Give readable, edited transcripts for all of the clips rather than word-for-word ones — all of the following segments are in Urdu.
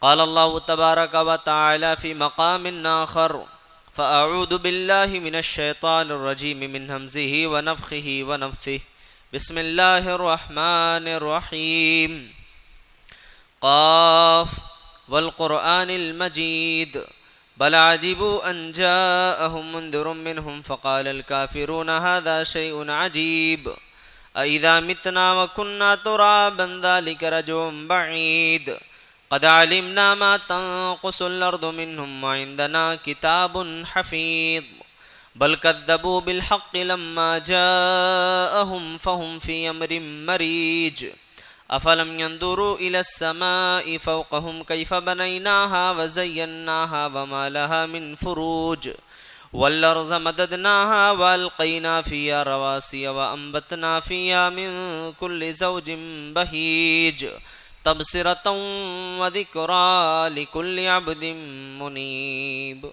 قال الله تبارك وتعالى في مقام آخر فأعوذ بالله من الشيطان الرجيم من همزه ونفخه ونفثه بسم الله الرحمن الرحيم قاف والقرآن المجيد بل عجبوا أن جاءهم منذر منهم فقال الكافرون هذا شيء عجيب أإذا متنا وكنا ترابا ذلك رجع بعيد قد علمنا ما تنقص الأرض منهم وعندنا كتاب حفيظ بل كذبوا بالحق لما جاءهم فهم في أمر مريج أفلم ينظروا إلى السماء فوقهم كيف بنيناها وزيناها وما لها من فروج والأرض مددناها وألقينا فيها رواسي وأنبتنا فيها من كل زوج بهيج تبصرة وذكرى لكل عبد منيب.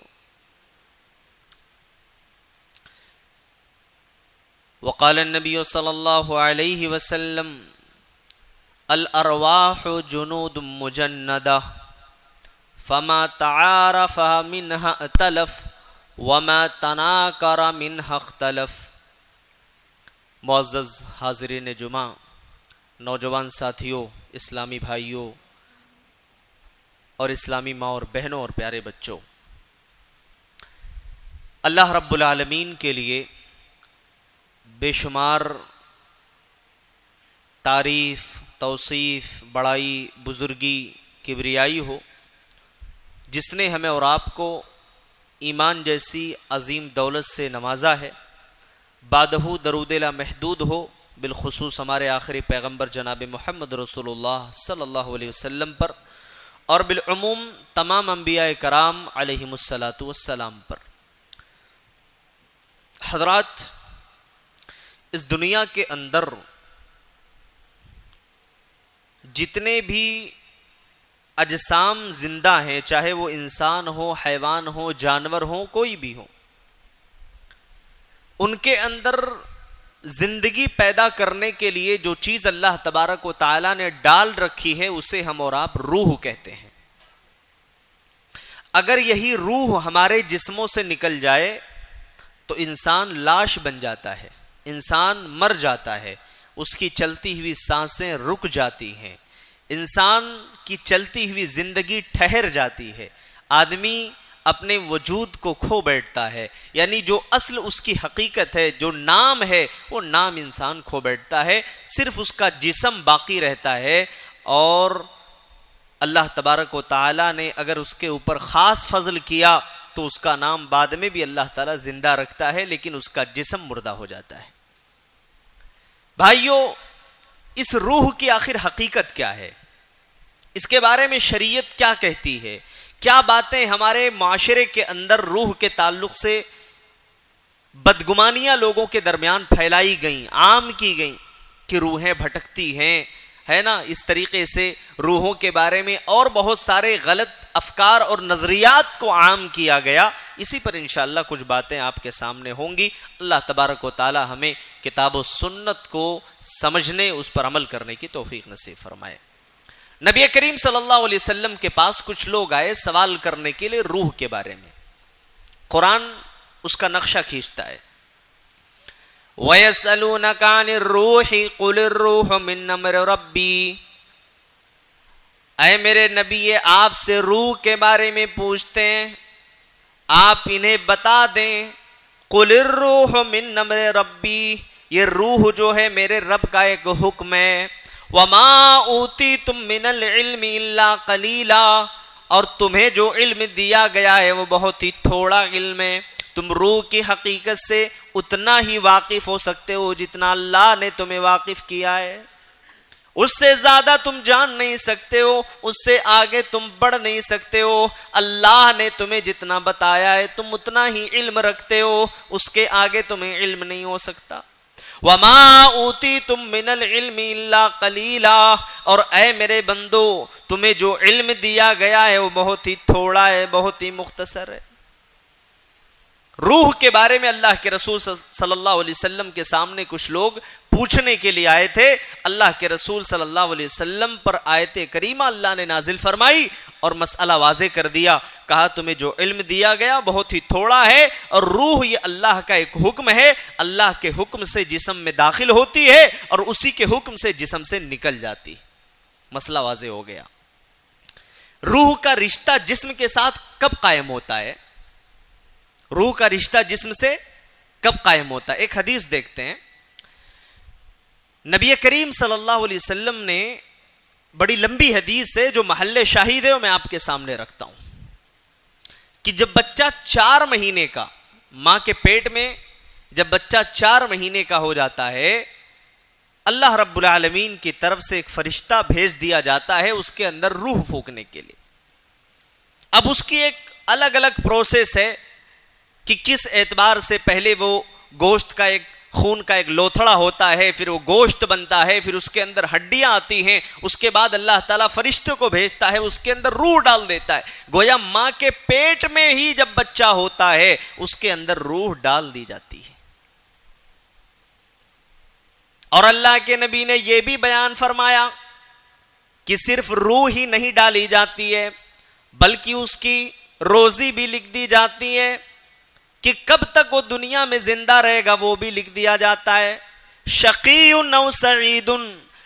وقال النبي صلى الله عليه وسلم الأرواح جنود مجندة فما تعارف منها ائتلف وما تناكر منها اختلف. معزز حاضرین جمعہ، نوجوان ساتھیوں، اسلامی بھائیوں اور اسلامی ماں اور بہنوں اور پیارے بچوں، اللہ رب العالمین کے لیے بے شمار تعریف، توصیف، بڑائی، بزرگی، کبریائی ہو، جس نے ہمیں اور آپ کو ایمان جیسی عظیم دولت سے نوازا ہے. بعدہ درود لامحدود ہو بالخصوص ہمارے آخری پیغمبر جناب محمد رسول اللہ صلی اللہ علیہ وسلم پر، اور بالعموم تمام انبیاء کرام علیہم الصلاۃ والسلام پر. حضرات، اس دنیا کے اندر جتنے بھی اجسام زندہ ہیں، چاہے وہ انسان ہو، حیوان ہو، جانور ہو، کوئی بھی ہو، ان کے اندر زندگی پیدا کرنے کے لیے جو چیز اللہ تبارک و تعالی نے ڈال رکھی ہے اسے ہم اور آپ روح کہتے ہیں. اگر یہی روح ہمارے جسموں سے نکل جائے تو انسان لاش بن جاتا ہے، انسان مر جاتا ہے، اس کی چلتی ہوئی سانسیں رک جاتی ہیں، انسان کی چلتی ہوئی زندگی ٹھہر جاتی ہے، آدمی اپنے وجود کو کھو بیٹھتا ہے. یعنی جو اصل اس کی حقیقت ہے، جو نام ہے، وہ نام انسان کھو بیٹھتا ہے، صرف اس کا جسم باقی رہتا ہے. اور اللہ تبارک و تعالی نے اگر اس کے اوپر خاص فضل کیا تو اس کا نام بعد میں بھی اللہ تعالی زندہ رکھتا ہے، لیکن اس کا جسم مردہ ہو جاتا ہے. بھائیو، اس روح کی آخر حقیقت کیا ہے؟ اس کے بارے میں شریعت کیا کہتی ہے؟ کیا باتیں ہمارے معاشرے کے اندر روح کے تعلق سے بدگمانیاں لوگوں کے درمیان پھیلائی گئیں، عام کی گئیں کہ روحیں بھٹکتی ہیں، ہے نا؟ اس طریقے سے روحوں کے بارے میں اور بہت سارے غلط افکار اور نظریات کو عام کیا گیا. اسی پر انشاءاللہ کچھ باتیں آپ کے سامنے ہوں گی. اللہ تبارک و تعالی ہمیں کتاب و سنت کو سمجھنے، اس پر عمل کرنے کی توفیق نصیب فرمائے. نبی کریم صلی اللہ علیہ وسلم کے پاس کچھ لوگ آئے سوال کرنے کے لیے روح کے بارے میں. قرآن اس کا نقشہ کھینچتا ہے. وَيَسْأَلُونَكَ عَنِ الرُّوحِ قُلِ الرُّوحُ مِنْ أَمْرِ رَبِّي. اے میرے نبی، یہ آپ سے روح کے بارے میں پوچھتے ہیں، آپ انہیں بتا دیں قُلِ الرُّوحُ مِنْ أَمْرِ رَبِّي، یہ روح جو ہے میرے رب کا ایک حکم ہے. وَمَا أُوتِيتُم مِّنَ الْعِلْمِ إِلَّا قَلِيلًا، اور تمہیں جو علم دیا گیا ہے وہ بہت ہی تھوڑا علم ہے. تم روح کی حقیقت سے اتنا ہی واقف ہو سکتے ہو جتنا اللہ نے تمہیں واقف کیا ہے، اس سے زیادہ تم جان نہیں سکتے ہو، اس سے آگے تم بڑھ نہیں سکتے ہو. اللہ نے تمہیں جتنا بتایا ہے تم اتنا ہی علم رکھتے ہو، اس کے آگے تمہیں علم نہیں ہو سکتا. وَمَا أُوتِيتُم مِّنَ الْعِلْمِ إِلَّا قَلِيلًا، اور اے میرے بندو، تمہیں جو علم دیا گیا ہے وہ بہت ہی تھوڑا ہے، بہت ہی مختصر ہے. روح کے بارے میں اللہ کے رسول صلی اللہ علیہ وسلم کے سامنے کچھ لوگ پوچھنے کے لیے آئے تھے. اللہ کے رسول صلی اللہ علیہ وسلم پر آیت کریمہ اللہ نے نازل فرمائی اور مسئلہ واضح کر دیا. کہا تمہیں جو علم دیا گیا بہت ہی تھوڑا ہے، اور روح یہ اللہ کا ایک حکم ہے، اللہ کے حکم سے جسم میں داخل ہوتی ہے اور اسی کے حکم سے جسم سے نکل جاتی. مسئلہ واضح ہو گیا. روح کا رشتہ جسم کے ساتھ کب قائم ہوتا ہے؟ روح کا رشتہ جسم سے کب قائم ہوتا ہے؟ ایک حدیث دیکھتے ہیں. نبی کریم صلی اللہ علیہ وسلم نے بڑی لمبی حدیث ہے جو محل شاہد ہے اور میں آپ کے سامنے رکھتا ہوں کہ جب بچہ 4 مہینے کا ماں کے پیٹ میں جب بچہ 4 مہینے کا ہو جاتا ہے، اللہ رب العالمین کی طرف سے ایک فرشتہ بھیج دیا جاتا ہے اس کے اندر روح پھونکنے کے لیے. اب اس کی ایک الگ الگ پروسیس ہے کہ کس اعتبار سے پہلے وہ گوشت کا ایک خون کا ایک لوتھڑا ہوتا ہے، پھر وہ گوشت بنتا ہے، پھر اس کے اندر ہڈیاں آتی ہیں، اس کے بعد اللہ تعالیٰ فرشتوں کو بھیجتا ہے، اس کے اندر روح ڈال دیتا ہے. گویا ماں کے پیٹ میں ہی جب بچہ ہوتا ہے اس کے اندر روح ڈال دی جاتی ہے. اور اللہ کے نبی نے یہ بھی بیان فرمایا کہ صرف روح ہی نہیں ڈالی جاتی ہے بلکہ اس کی روزی بھی لکھ دی جاتی ہے کہ کب تک وہ دنیا میں زندہ رہے گا وہ بھی لکھ دیا جاتا ہے. شقی او سعید،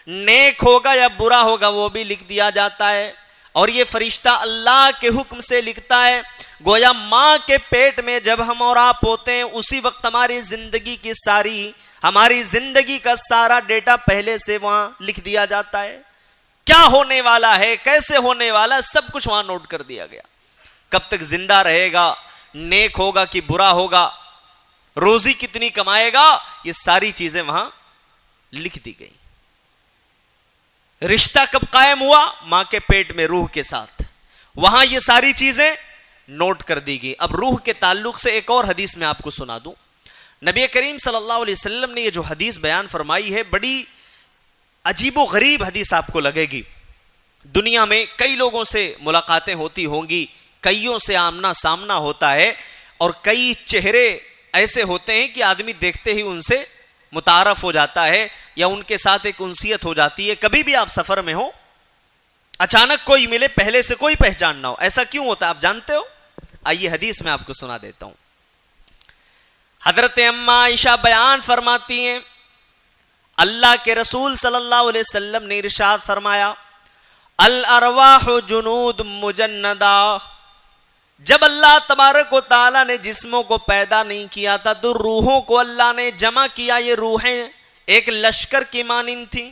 نیک ہوگا یا برا ہوگا وہ بھی لکھ دیا جاتا ہے. اور یہ فرشتہ اللہ کے حکم سے لکھتا ہے. گویا ماں کے پیٹ میں جب ہم اور آپ ہوتے ہیں اسی وقت ہماری زندگی کا سارا ڈیٹا پہلے سے وہاں لکھ دیا جاتا ہے. کیا ہونے والا ہے، کیسے ہونے والا ہے، سب کچھ وہاں نوٹ کر دیا گیا. کب تک زندہ رہے گا، نیک ہوگا کہ برا ہوگا، روزی کتنی کمائے گا، یہ ساری چیزیں وہاں لکھ دی گئی. رشتہ کب قائم ہوا؟ ماں کے پیٹ میں روح کے ساتھ، وہاں یہ ساری چیزیں نوٹ کر دی گئی. اب روح کے تعلق سے ایک اور حدیث میں آپ کو سنا دوں. نبی کریم صلی اللہ علیہ وسلم نے یہ جو حدیث بیان فرمائی ہے بڑی عجیب و غریب حدیث آپ کو لگے گی. دنیا میں کئی لوگوں سے ملاقاتیں ہوتی ہوں گی، کئیوں سے آمنا سامنا ہوتا ہے، اور کئی چہرے ایسے ہوتے ہیں کہ آدمی دیکھتے ہی ان سے متعارف ہو جاتا ہے یا ان کے ساتھ ایک انسیت ہو جاتی ہے. کبھی بھی آپ سفر میں ہو، اچانک کوئی ملے، پہلے سے کوئی پہچان نہ ہو، ایسا کیوں ہوتا ہے آپ جانتے ہو؟ آئیے حدیث میں آپ کو سنا دیتا ہوں. حضرت اما عائشہ بیان فرماتی ہیں اللہ کے رسول صلی اللہ علیہ وسلم نے ارشاد فرمایا الارواح جنود مجندہ. جب اللہ تبارک و تعالیٰ نے جسموں کو پیدا نہیں کیا تھا تو روحوں کو اللہ نے جمع کیا. یہ روحیں ایک لشکر کی مانند تھیں.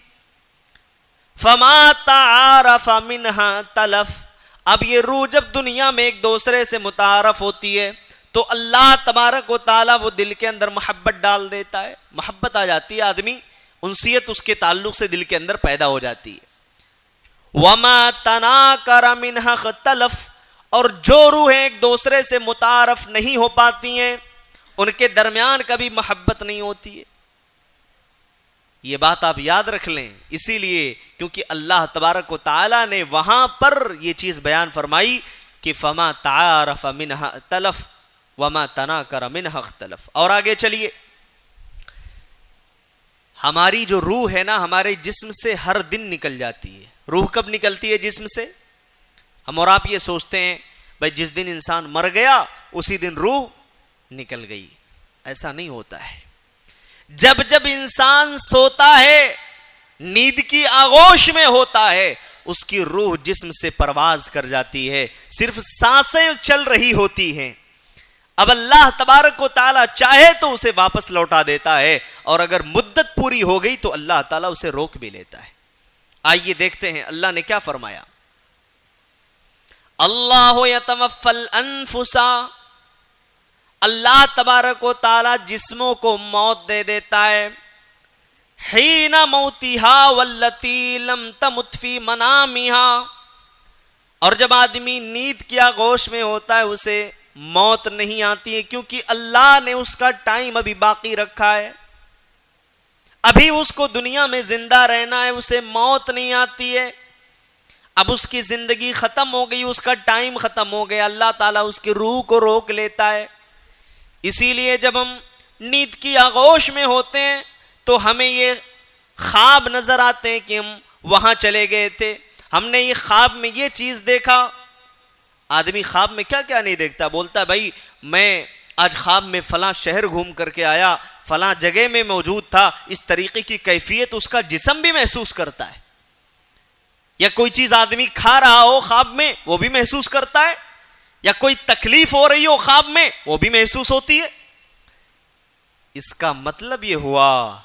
فما تعارف منها تلف. اب یہ روح جب دنیا میں ایک دوسرے سے متعارف ہوتی ہے تو اللہ تبارک و تعالیٰ وہ دل کے اندر محبت ڈال دیتا ہے، محبت آ جاتی ہے، آدمی انسیت اس کے تعلق سے دل کے اندر پیدا ہو جاتی ہے. وما تناکر منها اختلف. اور جو روحیں ایک دوسرے سے متعارف نہیں ہو پاتی ہیں ان کے درمیان کبھی محبت نہیں ہوتی ہے. یہ بات آپ یاد رکھ لیں، اسی لیے کیونکہ اللہ تبارک و تعالی نے وہاں پر یہ چیز بیان فرمائی کہ فما تعارف منها تلف وما تناکر منها اختلف. اور آگے چلیے، ہماری جو روح ہے نا ہمارے جسم سے ہر دن نکل جاتی ہے. روح کب نکلتی ہے جسم سے؟ ہم اور آپ یہ سوچتے ہیں بھائی جس دن انسان مر گیا اسی دن روح نکل گئی. ایسا نہیں ہوتا ہے. جب جب انسان سوتا ہے، نیند کی آغوش میں ہوتا ہے، اس کی روح جسم سے پرواز کر جاتی ہے، صرف سانسیں چل رہی ہوتی ہیں. اب اللہ تبارک و تعالیٰ چاہے تو اسے واپس لوٹا دیتا ہے، اور اگر مدت پوری ہو گئی تو اللہ تعالیٰ اسے روک بھی لیتا ہے. آئیے دیکھتے ہیں اللہ نے کیا فرمایا. اللہ یتوفی الانفس. اللہ تبارک و تعالی جسموں کو موت دے دیتا ہے. حین موتها واللتی لم تمت فی منامها. اور جب آدمی نیند کی آغوش میں ہوتا ہے اسے موت نہیں آتی ہے کیونکہ اللہ نے اس کا ٹائم ابھی باقی رکھا ہے. ابھی اس کو دنیا میں زندہ رہنا ہے، اسے موت نہیں آتی ہے. اب اس کی زندگی ختم ہو گئی، اس کا ٹائم ختم ہو گیا، اللہ تعالیٰ اس کی روح کو روک لیتا ہے. اسی لیے جب ہم نیند کی آغوش میں ہوتے ہیں تو ہمیں یہ خواب نظر آتے ہیں کہ ہم وہاں چلے گئے تھے، ہم نے یہ خواب میں یہ چیز دیکھا. آدمی خواب میں کیا کیا نہیں دیکھتا، بولتا بھائی میں آج خواب میں فلاں شہر گھوم کر کے آیا، فلاں جگہ میں موجود تھا. اس طریقے کی کیفیت اس کا جسم بھی محسوس کرتا ہے. یا کوئی چیز آدمی کھا رہا ہو خواب میں وہ بھی محسوس کرتا ہے، یا کوئی تکلیف ہو رہی ہو خواب میں وہ بھی محسوس ہوتی ہے. اس کا مطلب یہ ہوا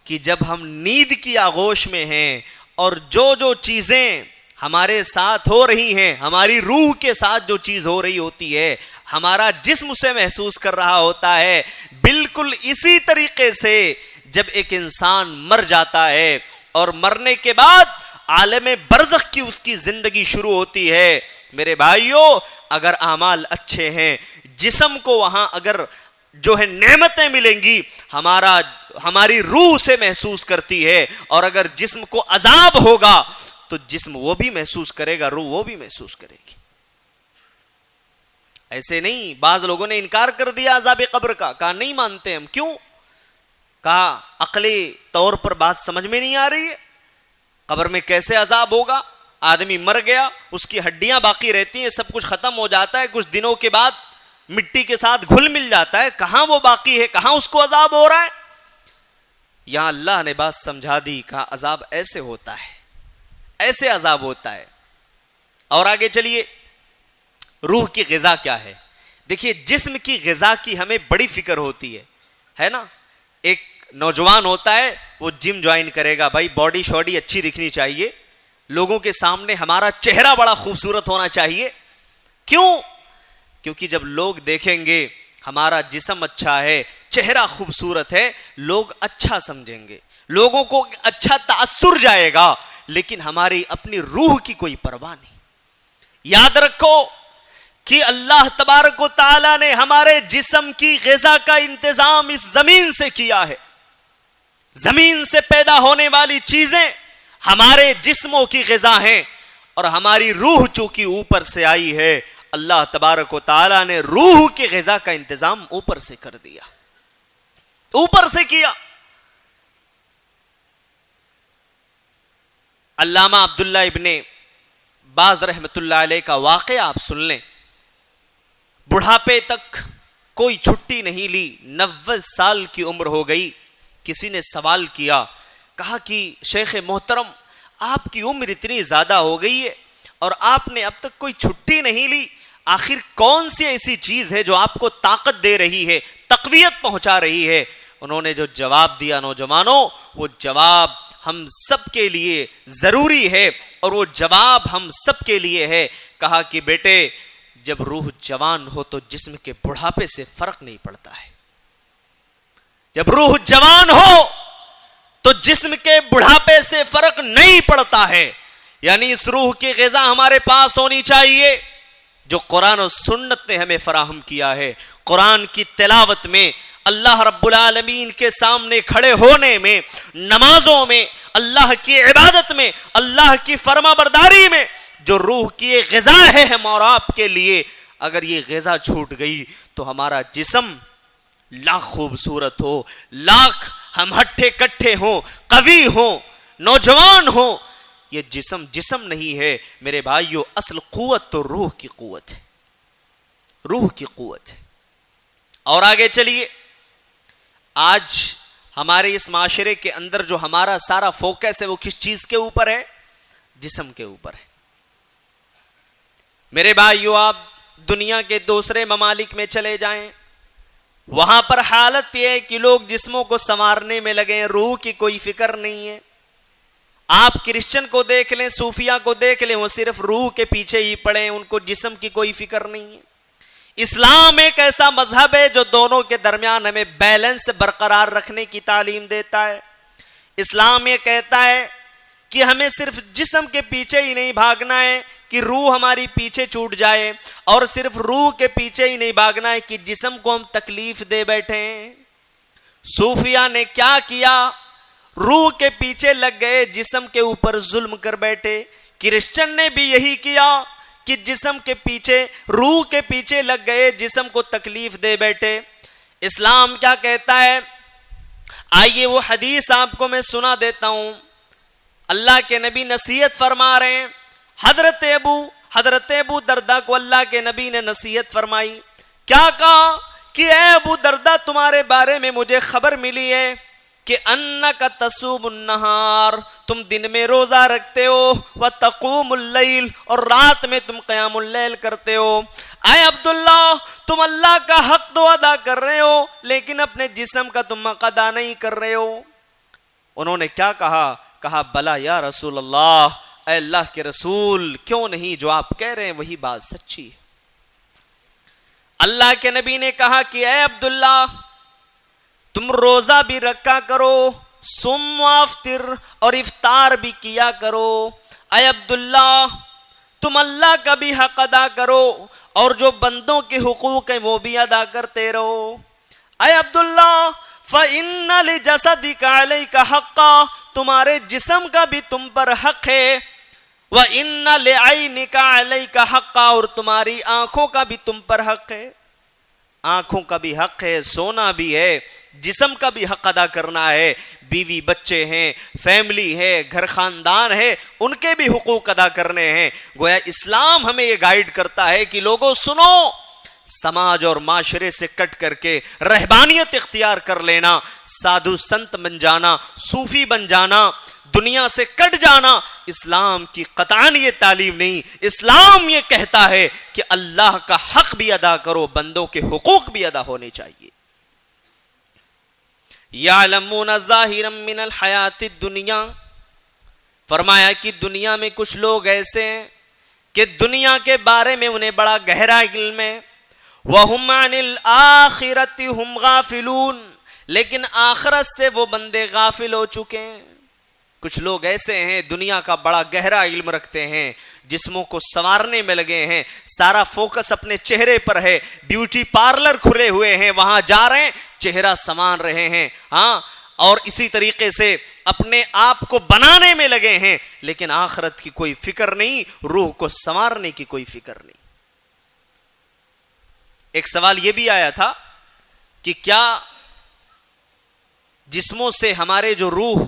کہ جب ہم نیند کی آغوش میں ہیں اور جو چیزیں ہمارے ساتھ ہو رہی ہیں، ہماری روح کے ساتھ جو چیز ہو رہی ہوتی ہے، ہمارا جسم اسے محسوس کر رہا ہوتا ہے. بالکل اسی طریقے سے جب ایک انسان مر جاتا ہے اور مرنے کے بعد عالم برزخ کی اس کی زندگی شروع ہوتی ہے. میرے بھائیوں، اگر اعمال اچھے ہیں، جسم کو وہاں اگر جو ہے نعمتیں ملیں گی، ہماری روح سے محسوس کرتی ہے. اور اگر جسم کو عذاب ہوگا تو جسم وہ بھی محسوس کرے گا، روح وہ بھی محسوس کرے گی. ایسے نہیں، بعض لوگوں نے انکار کر دیا عذاب قبر کا، کہا نہیں مانتے ہم. کیوں؟ کہا عقلی طور پر بات سمجھ میں نہیں آ رہی ہے. قبر میں کیسے عذاب ہوگا؟ آدمی مر گیا، اس کی ہڈیاں باقی رہتی ہیں، سب کچھ ختم ہو جاتا ہے، کچھ دنوں کے بعد مٹی کے ساتھ گھل مل جاتا ہے، کہاں وہ باقی ہے، کہاں اس کو عذاب ہو رہا ہے؟ یہاں اللہ نے بات سمجھا دی، کہا عذاب ایسے ہوتا ہے، ایسے عذاب ہوتا ہے. اور آگے چلیے، روح کی غذا کیا ہے؟ دیکھیے، جسم کی غذا کی ہمیں بڑی فکر ہوتی ہے نا. ایک نوجوان ہوتا ہے، وہ جم جوائن کرے گا، بھائی باڈی شوڈی اچھی دکھنی چاہیے، لوگوں کے سامنے ہمارا چہرہ بڑا خوبصورت ہونا چاہیے. کیوں؟ کیونکہ جب لوگ دیکھیں گے ہمارا جسم اچھا ہے، چہرہ خوبصورت ہے، لوگ اچھا سمجھیں گے، لوگوں کو اچھا تاثر جائے گا، لیکن ہماری اپنی روح کی کوئی پرواہ نہیں. یاد رکھو کہ اللہ تبارک و تعالی نے ہمارے جسم کی غذا کا انتظام اس زمین سے کیا ہے. زمین سے پیدا ہونے والی چیزیں ہمارے جسموں کی غذا ہیں، اور ہماری روح چونکہ اوپر سے آئی ہے، اللہ تبارک و تعالی نے روح کی غذا کا انتظام اوپر سے کر دیا، اوپر سے کیا. علامہ عبداللہ ابن باز رحمت اللہ علیہ کا واقعہ آپ سن لیں. بڑھاپے تک کوئی چھٹی نہیں لی، 90 سال کی عمر ہو گئی. کسی نے سوال کیا، کہا کہ شیخ محترم آپ کی عمر اتنی زیادہ ہو گئی ہے اور آپ نے اب تک کوئی چھٹی نہیں لی، آخر کون سی ایسی چیز ہے جو آپ کو طاقت دے رہی ہے، تقویت پہنچا رہی ہے؟ انہوں نے جو جواب دیا نوجوانوں، وہ جواب ہم سب کے لیے ضروری ہے، اور وہ جواب ہم سب کے لیے ہے. کہا کہ بیٹے، جب روح جوان ہو تو جسم کے بڑھاپے سے فرق نہیں پڑتا ہے. جب روح جوان ہو تو جسم کے بڑھاپے سے فرق نہیں پڑتا ہے. یعنی اس روح کی غذا ہمارے پاس ہونی چاہیے جو قرآن و سنت نے ہمیں فراہم کیا ہے. قرآن کی تلاوت میں، اللہ رب العالمین کے سامنے کھڑے ہونے میں، نمازوں میں، اللہ کی عبادت میں، اللہ کی فرما برداری میں جو روح کی ایک غذا ہے ہم اور آپ کے لیے، اگر یہ غذا چھوٹ گئی تو ہمارا جسم لاکھ خوبصورت ہو، لاکھ ہم ہٹھے کٹھے ہوں، قوی ہوں، نوجوان ہوں، یہ جسم نہیں ہے. میرے بھائیو، اصل قوت تو روح کی قوت ہے، روح کی قوت ہے. اور آگے چلیے، آج ہمارے اس معاشرے کے اندر جو ہمارا سارا فوکس ہے وہ کس چیز کے اوپر ہے؟ جسم کے اوپر ہے. میرے بھائیو، آپ دنیا کے دوسرے ممالک میں چلے جائیں، وہاں پر حالت یہ ہے کہ لوگ جسموں کو سنوارنے میں لگے، روح کی کوئی فکر نہیں ہے. آپ کرسچن کو دیکھ لیں، صوفیہ کو دیکھ لیں، وہ صرف روح کے پیچھے ہی پڑے ہیں، ان کو جسم کی کوئی فکر نہیں ہے. اسلام ایک ایسا مذہب ہے جو دونوں کے درمیان ہمیں بیلنس برقرار رکھنے کی تعلیم دیتا ہے. اسلام یہ کہتا ہے کہ ہمیں صرف جسم کے پیچھے ہی نہیں بھاگنا ہے کہ روح ہماری پیچھے چھوٹ جائے، اور صرف روح کے پیچھے ہی نہیں بھاگنا ہے کہ جسم کو ہم تکلیف دے بیٹھے. صوفیہ نے کیا کیا؟ روح کے پیچھے لگ گئے، جسم کے اوپر ظلم کر بیٹھے. کرسچن نے بھی یہی کیا کہ جسم کے پیچھے، روح کے پیچھے لگ گئے، جسم کو تکلیف دے بیٹھے. اسلام کیا کہتا ہے؟ آئیے وہ حدیث آپ کو میں سنا دیتا ہوں. اللہ کے نبی نصیحت فرما رہے ہیں. حضرت ابو دردہ کو اللہ کے نبی نے نصیحت فرمائی. کیا کہا کہ اے ابو دردہ تمہارے بارے میں مجھے خبر ملی ہے کہ انک تصوم النہار، تم دن میں روزہ رکھتے ہو، وتقوم اللیل، اور رات میں تم قیام اللیل کرتے ہو. اے عبداللہ تم اللہ کا حق تو ادا کر رہے ہو لیکن اپنے جسم کا تم حق ادا نہیں کر رہے ہو. انہوں نے کیا کہا؟ کہا بلا یا رسول اللہ، اے اللہ کے رسول کیوں نہیں، جو آپ کہہ رہے ہیں وہی بات سچی ہے. اللہ کے نبی نے کہا کہ اے عبداللہ تم روزہ بھی رکھا کرو، صم وافطر، اور افطار بھی کیا کرو. اے عبداللہ تم اللہ کا بھی حق ادا کرو اور جو بندوں کے حقوق ہیں وہ بھی ادا کرتے رہو. اے عبداللہ فَإِنَّ لِجَسَدِكَ عَلَيْكَ حَقًّا، تمہارے جسم کا بھی تم پر حق ہے. وَإِنَّ لِعَيْنِكَ عَلَيْكَ حَقًّا، اور تمہاری آنکھوں کا بھی تم پر حق ہے. آنکھوں کا بھی حق ہے، سونا بھی ہے، جسم کا بھی حق ادا کرنا ہے. بیوی بچے ہیں، فیملی ہے، گھر خاندان ہے، ان کے بھی حقوق ادا کرنے ہیں. گویا اسلام ہمیں یہ گائیڈ کرتا ہے کہ لوگوں سنو، سماج اور معاشرے سے کٹ کر کے رہبانیت اختیار کر لینا، سادھو سنت بن جانا، صوفی بن جانا، دنیا سے کٹ جانا اسلام کی قطعاً یہ تعلیم نہیں. اسلام یہ کہتا ہے کہ اللہ کا حق بھی ادا کرو، بندوں کے حقوق بھی ادا ہونے چاہیے. یعلمون ظاہرا من الحیات الدنیا، فرمایا کہ دنیا میں کچھ لوگ ایسے ہیں کہ دنیا کے بارے میں انہیں بڑا گہرا علم ہے. وَهُمْ عَنِ الْآخِرَةِ هُمْ غَافِلُونَ، لیکن آخرت سے وہ بندے غافل ہو چکے ہیں. کچھ لوگ ایسے ہیں دنیا کا بڑا گہرا علم رکھتے ہیں، جسموں کو سنوارنے میں لگے ہیں، سارا فوکس اپنے چہرے پر ہے، بیوٹی پارلر کھلے ہوئے ہیں، وہاں جا رہے ہیں چہرہ سنوار رہے ہیں، ہاں، اور اسی طریقے سے اپنے آپ کو بنانے میں لگے ہیں، لیکن آخرت کی کوئی فکر نہیں، روح کو سنوارنے کی کوئی فکر نہیں. ایک سوال یہ بھی آیا تھا کہ کیا جسموں سے ہمارے جو روح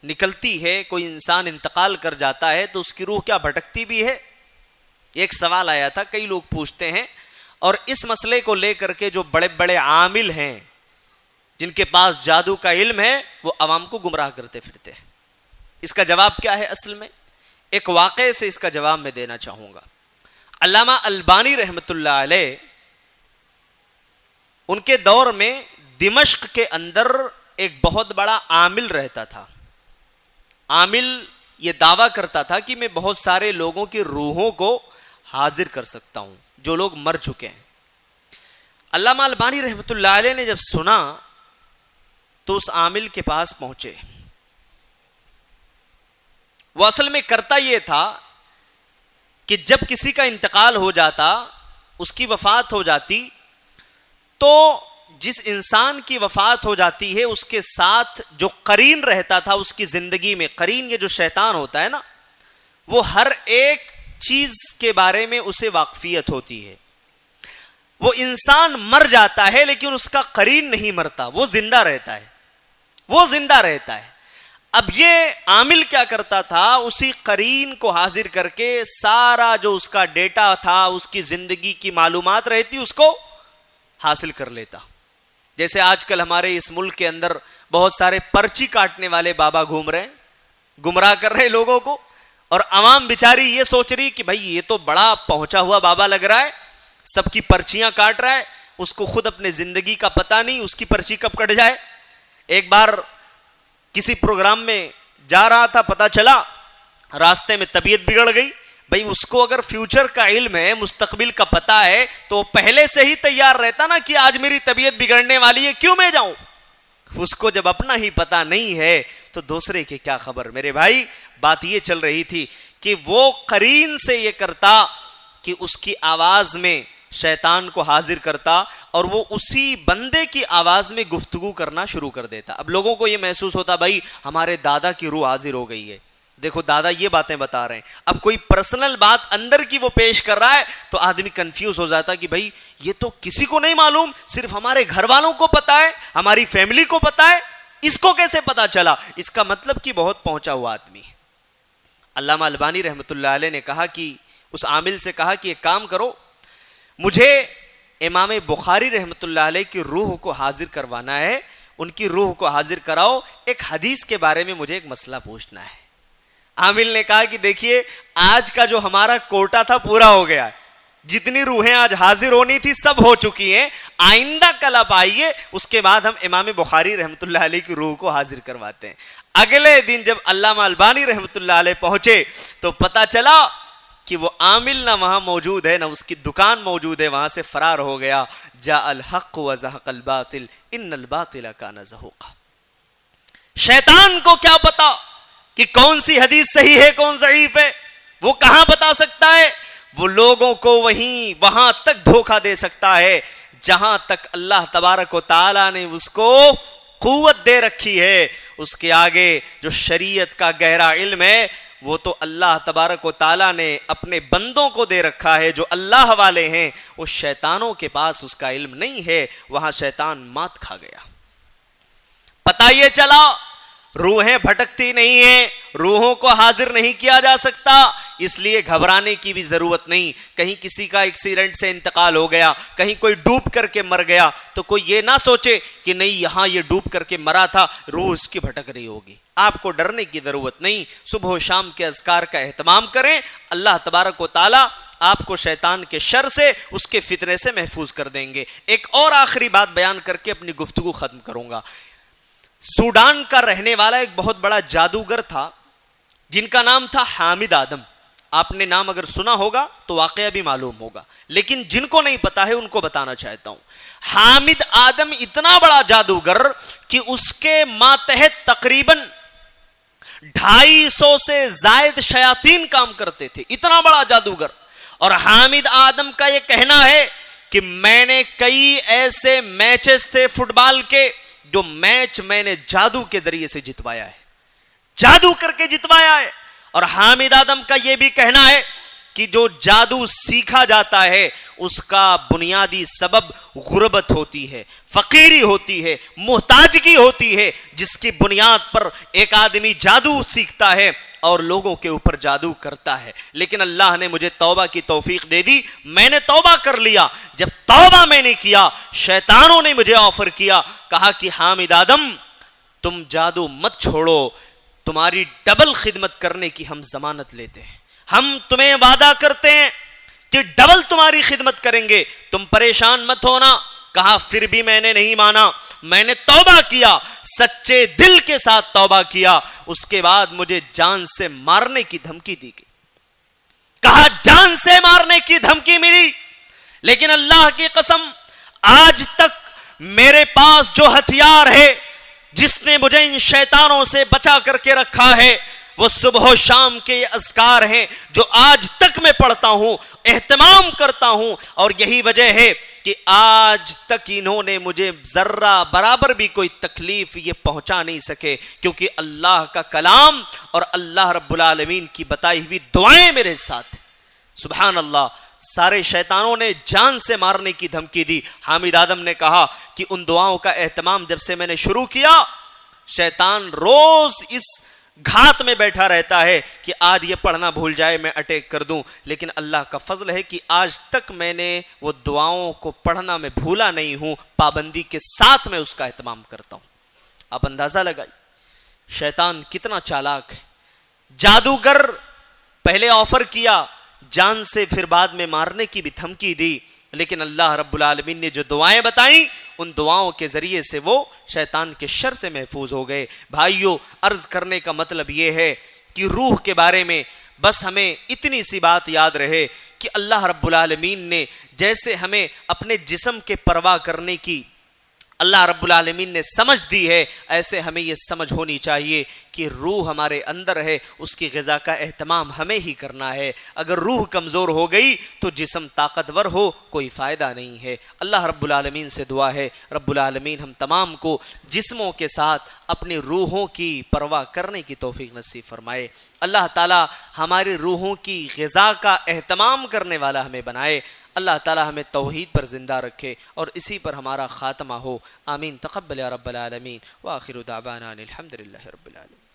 نکلتی ہے، کوئی انسان انتقال کر جاتا ہے تو اس کی روح کیا بھٹکتی بھی ہے؟ ایک سوال آیا تھا، کئی لوگ پوچھتے ہیں، اور اس مسئلے کو لے کر کے جو بڑے بڑے عامل ہیں جن کے پاس جادو کا علم ہے وہ عوام کو گمراہ کرتے پھرتے ہیں. اس کا جواب کیا ہے؟ اصل میں ایک واقعے سے اس کا جواب میں دینا چاہوں گا. علامہ البانی رحمت اللہ علیہ، ان کے دور میں دمشق کے اندر ایک بہت بڑا عامل رہتا تھا. عامل یہ دعویٰ کرتا تھا کہ میں بہت سارے لوگوں کی روحوں کو حاضر کر سکتا ہوں جو لوگ مر چکے ہیں. علامہ البانی رحمت اللہ علیہ نے جب سنا تو اس عامل کے پاس پہنچے. وہ اصل میں کرتا یہ تھا کہ جب کسی کا انتقال ہو جاتا، اس کی وفات ہو جاتی، تو جس انسان کی وفات ہو جاتی ہے اس کے ساتھ جو قرین رہتا تھا اس کی زندگی میں، قرین یہ جو شیطان ہوتا ہے نا، وہ ہر ایک چیز کے بارے میں اسے واقفیت ہوتی ہے. وہ انسان مر جاتا ہے لیکن اس کا قرین نہیں مرتا، وہ زندہ رہتا ہے، وہ زندہ رہتا ہے. اب یہ عامل کیا کرتا تھا؟ اسی قرین کو حاضر کر کے سارا جو اس کا ڈیٹا تھا، اس کی زندگی کی معلومات رہتی، اس کو حاصل کر لیتا. جیسے آج کل ہمارے اس ملک کے اندر بہت سارے پرچی کاٹنے والے بابا گھوم رہے ہیں، گمراہ کر رہے ہیں لوگوں کو، اور عوام بیچاری یہ سوچ رہی کہ بھائی یہ تو بڑا پہنچا ہوا بابا لگ رہا ہے، سب کی پرچیاں کاٹ رہا ہے، اس کو خود اپنے زندگی کا پتہ نہیں، اس کی پرچی کب کٹ جائے. ایک بار کسی پروگرام میں جا رہا تھا، پتہ چلا راستے میں طبیعت بگڑ گئی. بھائی اس کو اگر فیوچر کا علم ہے، مستقبل کا پتہ ہے، تو پہلے سے ہی تیار رہتا نا کہ آج میری طبیعت بگڑنے والی ہے، کیوں میں جاؤں. اس کو جب اپنا ہی پتہ نہیں ہے تو دوسرے کی کیا خبر. میرے بھائی بات یہ چل رہی تھی کہ وہ قرین سے یہ کرتا کہ اس کی آواز میں شیطان کو حاضر کرتا اور وہ اسی بندے کی آواز میں گفتگو کرنا شروع کر دیتا. اب لوگوں کو یہ محسوس ہوتا بھائی ہمارے دادا کی روح حاضر ہو گئی ہے، دیکھو دادا یہ باتیں بتا رہے ہیں. اب کوئی پرسنل بات اندر کی وہ پیش کر رہا ہے تو آدمی کنفیوز ہو جاتا کہ بھائی یہ تو کسی کو نہیں معلوم، صرف ہمارے گھر والوں کو پتا ہے، ہماری فیملی کو پتا ہے، اس کو کیسے پتا چلا؟ اس کا مطلب کہ بہت پہنچا ہوا آدمی ہے۔ علامہ البانی رحمۃ اللہ علیہ نے کہا کہ اس عامل سے کہا کہ ایک کام کرو، مجھے امام بخاری رحمۃ اللہ علیہ کی روح کو حاضر کروانا ہے، ان کی روح کو حاضر کراؤ، ایک حدیث کے بارے میں مجھے ایک مسئلہ پوچھنا ہے۔ عامل نے کہا کہ دیکھیے آج کا جو ہمارا کوٹا تھا پورا ہو گیا ہے، جتنی روحیں آج حاضر ہونی تھی سب ہو چکی ہیں، آئندہ کل آپ آئیے، اس کے بعد ہم امام بخاری رحمۃ اللہ علیہ کی روح کو حاضر کرواتے ہیں۔ اگلے دن جب علامہ البانی رحمۃ اللہ علیہ پہنچے تو پتا چلا کہ وہ عامل نہ وہاں موجود ہے، نہ اس کی دکان موجود ہے، وہاں سے فرار ہو گیا۔ جاء الحق وزهق الباطل ان الباطل کان زہوقا۔ شیطان کو کیا پتا کہ کون سی حدیث صحیح ہے کون ضعیف ہے؟ وہ کہاں بتا سکتا ہے؟ وہ لوگوں کو وہاں تک دھوکہ دے سکتا ہے جہاں تک اللہ تبارک و تعالی نے اس کو قوت دے رکھی ہے۔ اس کے آگے جو شریعت کا گہرا علم ہے وہ تو اللہ تبارک و تعالی نے اپنے بندوں کو دے رکھا ہے، جو اللہ والے ہیں۔ وہ شیطانوں کے پاس اس کا علم نہیں ہے، وہاں شیطان مات کھا گیا۔ پتہ یہ چلا روحیں بھٹکتی نہیں ہیں، روحوں کو حاضر نہیں کیا جا سکتا، اس لیے گھبرانے کی بھی ضرورت نہیں۔ کہیں کسی کا ایکسیڈنٹ سے انتقال ہو گیا، کہیں کوئی ڈوب کر کے مر گیا تو کوئی یہ نہ سوچے کہ نہیں یہاں یہ ڈوب کر کے مرا تھا، روح اس کی بھٹک رہی ہوگی۔ آپ کو ڈرنے کی ضرورت نہیں، صبح و شام کے اذکار کا اہتمام کریں، اللہ تبارک و تعالی آپ کو شیطان کے شر سے، اس کے فتنے سے محفوظ کر دیں گے۔ ایک اور آخری بات بیان کر کے اپنی گفتگو ختم کروں گا۔ سوڈان کا رہنے والا ایک بہت بڑا جادوگر تھا جن کا نام تھا حامد آدم۔ آپ نے نام اگر سنا ہوگا تو واقعہ بھی معلوم ہوگا، لیکن جن کو نہیں پتا ہے ان کو بتانا چاہتا ہوں۔ حامد آدم اتنا بڑا جادوگر کہ اس کے ماتحت تقریباً 250 سے زائد شیاطین کام کرتے تھے، اتنا بڑا جادوگر۔ اور حامد آدم کا یہ کہنا ہے کہ میں نے کئی ایسے میچز تھے فٹ بال کے جو میچ میں نے جادو کے ذریعے سے جتوایا ہے، جادو کر کے جتوایا ہے۔ اور حامد آدم کا یہ بھی کہنا ہے کہ جو جادو سیکھا جاتا ہے اس کا بنیادی سبب غربت ہوتی ہے، فقیری ہوتی ہے، محتاجگی ہوتی ہے، جس کی بنیاد پر ایک آدمی جادو سیکھتا ہے اور لوگوں کے اوپر جادو کرتا ہے۔ لیکن اللہ نے مجھے توبہ کی توفیق دے دی، میں نے توبہ کر لیا۔ جب توبہ میں نے کیا، شیطانوں نے مجھے آفر کیا، کہا کہ حامد آدم تم جادو مت چھوڑو، تمہاری ڈبل خدمت کرنے کی ہم ضمانت لیتے ہیں، ہم تمہیں وعدہ کرتے ہیں کہ ڈبل تمہاری خدمت کریں گے، تم پریشان مت ہونا۔ کہا پھر بھی میں نے نہیں مانا، میں نے توبہ کیا، سچے دل کے ساتھ توبہ کیا۔ اس کے بعد مجھے جان سے مارنے کی دھمکی دی گئی، کہا جان سے مارنے کی دھمکی ملی، لیکن اللہ کی قسم آج تک میرے پاس جو ہتھیار ہے جس نے مجھے ان شیطانوں سے بچا کر کے رکھا ہے وہ صبح و شام کے اذکار ہیں جو آج تک میں پڑھتا ہوں، اہتمام کرتا ہوں، اور یہی وجہ ہے کہ آج تک انہوں نے مجھے ذرہ برابر بھی کوئی تکلیف یہ پہنچا نہیں سکے، کیونکہ اللہ کا کلام اور اللہ رب العالمین کی بتائی ہوئی دعائیں میرے ساتھ۔ سبحان اللہ، سارے شیطانوں نے جان سے مارنے کی دھمکی دی۔ حامد آدم نے کہا کہ ان دعاؤں کا اہتمام جب سے میں نے شروع کیا، شیطان روز اس گھات میں بیٹھا رہتا ہے کہ آج یہ پڑھنا بھول جائے میں اٹیک کر دوں، لیکن اللہ کا فضل ہے کہ آج تک میں نے وہ دعاؤں کو پڑھنا میں بھولا نہیں ہوں، پابندی کے ساتھ میں اس کا اہتمام کرتا ہوں۔ آپ اندازہ لگائیں شیطان کتنا چالاک ہے۔ جادوگر پہلے آفر کیا جان سے، پھر بعد میں مارنے کی بھی دھمکی دی، لیکن اللہ رب العالمین نے جو دعائیں بتائیں ان دعاؤں کے ذریعے سے وہ شیطان کے شر سے محفوظ ہو گئے۔ بھائیو، عرض کرنے کا مطلب یہ ہے کہ روح کے بارے میں بس ہمیں اتنی سی بات یاد رہے کہ اللہ رب العالمین نے جیسے ہمیں اپنے جسم کے پرواہ کرنے کی اللہ رب العالمین نے سمجھ دی ہے، ایسے ہمیں یہ سمجھ ہونی چاہیے کہ کی روح ہمارے اندر ہے، اس کی غذا کا اہتمام ہمیں ہی کرنا ہے۔ اگر روح کمزور ہو گئی تو جسم طاقتور ہو کوئی فائدہ نہیں ہے۔ اللہ رب العالمین سے دعا ہے رب العالمین ہم تمام کو جسموں کے ساتھ اپنی روحوں کی پرواہ کرنے کی توفیق نصیب فرمائے۔ اللہ تعالی ہماری روحوں کی غذا کا اہتمام کرنے والا ہمیں بنائے۔ اللہ تعالی ہمیں توحید پر زندہ رکھے اور اسی پر ہمارا خاتمہ ہو۔ آمین۔ تقبل یا رب العالمین۔ وآخر دعوانا الحمدللہ رب العالمین۔